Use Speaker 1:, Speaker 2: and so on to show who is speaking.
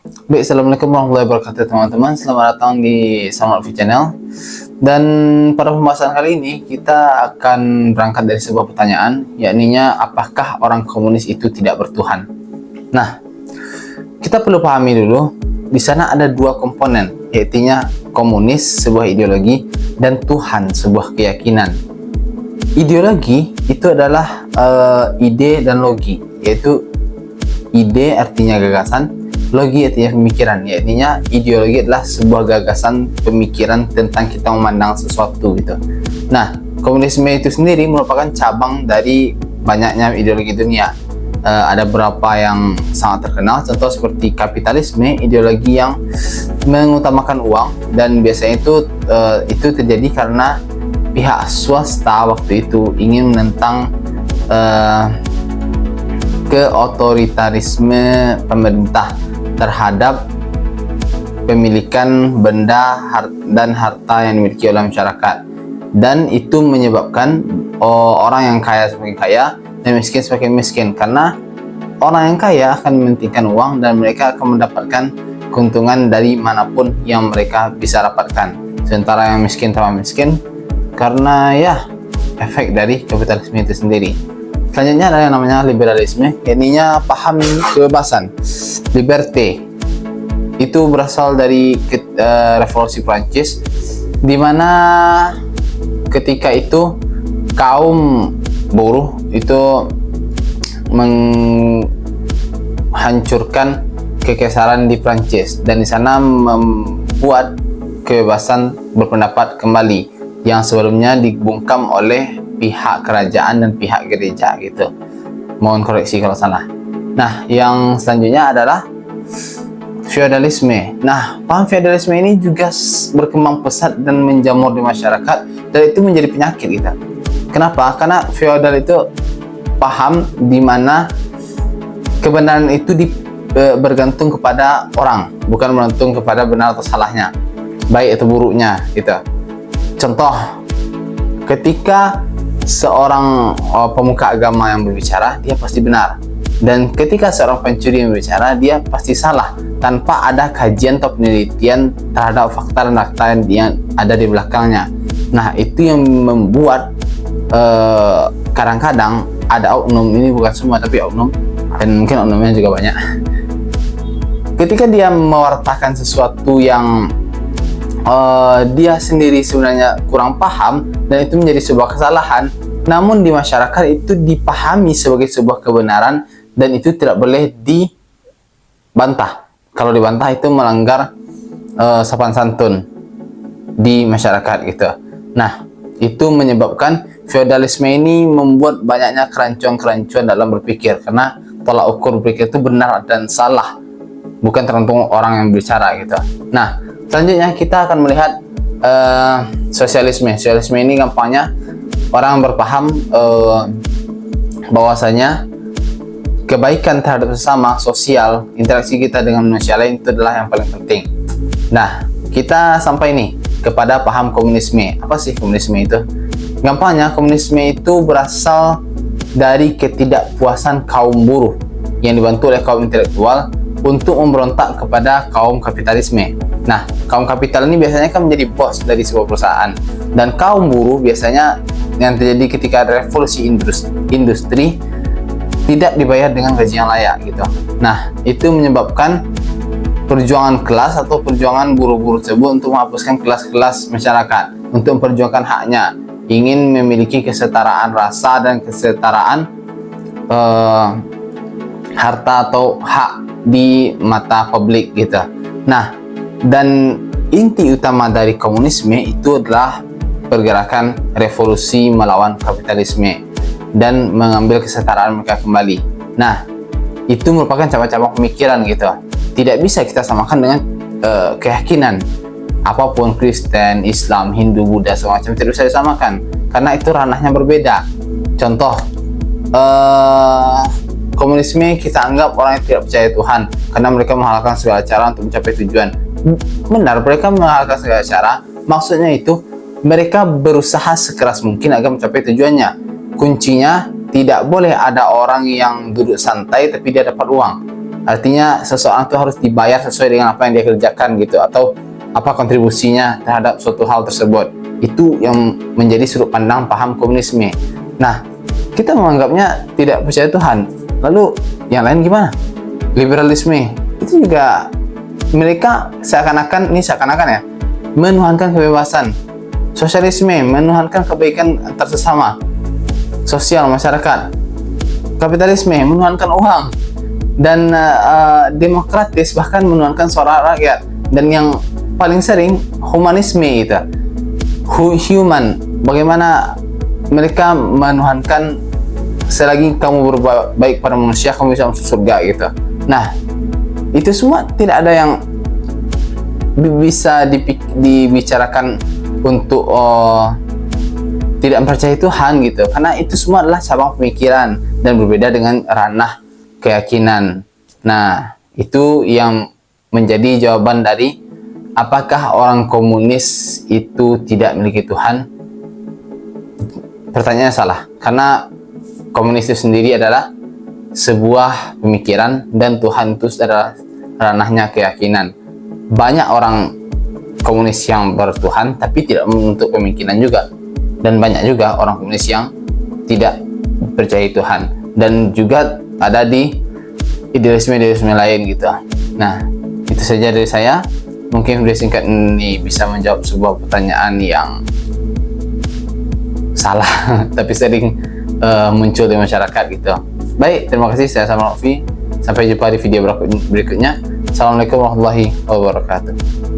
Speaker 1: Baik, Assalamualaikum warahmatullahi wabarakatuh teman-teman. Selamat datang di Salam Alfi Channel. Dan pada pembahasan kali ini kita akan berangkat dari sebuah pertanyaan, yakninya apakah orang komunis itu tidak bertuhan? Nah, kita perlu pahami dulu, di sana ada dua komponen, yaitu komunis sebuah ideologi dan Tuhan sebuah keyakinan. Ideologi itu adalah ide dan logi, yaitu ide artinya gagasan, logi artinya pemikiran, yaitu ideologi adalah sebuah gagasan pemikiran tentang kita memandang sesuatu gitu. Nah, komunisme itu sendiri merupakan cabang dari banyaknya ideologi dunia. Ada beberapa yang sangat terkenal, contoh seperti kapitalisme, ideologi yang mengutamakan uang, dan biasanya itu terjadi karena pihak swasta waktu itu ingin menentang keotoritarisme pemerintah terhadap pemilikan benda dan harta yang dimiliki oleh masyarakat, dan itu menyebabkan orang yang kaya semakin kaya dan miskin semakin miskin, karena orang yang kaya akan mementingkan uang dan mereka akan mendapatkan keuntungan dari manapun yang mereka bisa dapatkan, sementara yang miskin tambah miskin karena efek dari kapitalisme itu sendiri. Selanjutnya ada yang namanya liberalisme, yakni paham kebebasan, liberté. Itu berasal dari revolusi Prancis, di mana ketika itu kaum buruh itu menghancurkan kekaisaran di Prancis, dan di sana membuat kebebasan berpendapat kembali yang sebelumnya dibungkam oleh pihak kerajaan dan pihak gereja gitu. Mohon koreksi kalau salah. Nah, yang selanjutnya adalah feodalisme. Nah, paham feodalisme ini juga berkembang pesat dan menjamur di masyarakat, dan itu menjadi penyakit kita. Kenapa? Karena feodal itu paham di mana kebenaran itu bergantung kepada orang, bukan bergantung kepada benar atau salahnya, baik atau buruknya gitu. Contoh, ketika seorang pemuka agama yang berbicara, dia pasti benar, dan ketika seorang pencuri yang berbicara, dia pasti salah tanpa ada kajian atau penelitian terhadap fakta dan data yang ada di belakangnya. Nah, itu yang membuat kadang-kadang ada oknum, ini bukan semua tapi oknum, dan mungkin oknumnya juga banyak, ketika dia mewartakan sesuatu yang dia sendiri sebenarnya kurang paham, dan itu menjadi sebuah kesalahan, namun di masyarakat itu dipahami sebagai sebuah kebenaran, dan itu tidak boleh dibantah. Kalau dibantah itu melanggar sopan santun di masyarakat gitu. Nah, itu menyebabkan feodalisme ini membuat banyaknya kerancuan-kerancuan dalam berpikir, karena tolak ukur berpikir itu benar dan salah, bukan tergantung orang yang bicara gitu. Nah, selanjutnya kita akan melihat sosialisme. Sosialisme ini gampangnya orang berpaham bahwasanya kebaikan terhadap sesama, sosial, interaksi kita dengan manusia lain itu adalah yang paling penting. Nah, kita sampai nih kepada paham komunisme. Apa sih komunisme itu? Gampangnya, komunisme itu berasal dari ketidakpuasan kaum buruh yang dibantu oleh kaum intelektual untuk memberontak kepada kaum kapitalisme. Nah, kaum kapital ini biasanya kan menjadi bos dari sebuah perusahaan, dan kaum buruh biasanya yang terjadi ketika revolusi industri tidak dibayar dengan gaji yang layak gitu. Nah, itu menyebabkan perjuangan kelas atau perjuangan buruh-buruh tersebut untuk menghapuskan kelas-kelas masyarakat, untuk memperjuangkan haknya, ingin memiliki kesetaraan rasa dan kesetaraan harta atau hak di mata publik gitu. Nah, dan inti utama dari komunisme itu adalah pergerakan revolusi melawan kapitalisme dan mengambil kesetaraan mereka kembali. Nah, itu merupakan cabang-cabang pemikiran gitu. Tidak bisa kita samakan dengan keyakinan apapun, Kristen, Islam, Hindu, Buddha, semacam, tidak bisa disamakan karena itu ranahnya berbeda. Contoh, komunisme kita anggap orang yang tidak percaya Tuhan karena mereka menghalalkan segala cara untuk mencapai tujuan. Benar, mereka menghalalkan segala cara, maksudnya itu mereka berusaha sekeras mungkin agar mencapai tujuannya. Kuncinya, tidak boleh ada orang yang duduk santai tapi dia dapat uang. Artinya seseorang itu harus dibayar sesuai dengan apa yang dia kerjakan gitu, atau apa kontribusinya terhadap suatu hal tersebut. Itu yang menjadi sudut pandang paham komunisme. Nah, kita menganggapnya tidak percaya Tuhan. Lalu yang lain gimana? Liberalisme itu juga mereka seakan-akan ya menuhankan kebebasan. Sosialisme menuhankan kebaikan antar sesama, sosial masyarakat. Kapitalisme menuhankan uang, dan demokratis bahkan menuhankan suara rakyat. Dan yang paling sering humanisme itu, human, bagaimana mereka menuhankan selagi kamu berbuat baik pada manusia kamu bisa masuk surga gitu. Nah, itu semua tidak ada yang bisa dibicarakan untuk tidak mempercayai Tuhan gitu, karena itu semua adalah cabang pemikiran dan berbeda dengan ranah keyakinan. Nah, itu yang menjadi jawaban dari apakah orang komunis itu tidak memiliki Tuhan. Pertanyaannya salah, karena komunis itu sendiri adalah sebuah pemikiran dan Tuhan itu adalah ranahnya keyakinan. Banyak orang komunis yang bertuhan tapi tidak menuntut pemikiran juga, dan banyak juga orang komunis yang tidak percaya Tuhan, dan juga ada di idealisme lain gitu. Nah, itu saja dari saya. Mungkin video singkat ini bisa menjawab sebuah pertanyaan yang salah tapi sering muncul di masyarakat gitu. Baik, terima kasih. Saya Salman Lutfi. Sampai jumpa di video berikutnya. Assalamualaikum warahmatullahi wabarakatuh.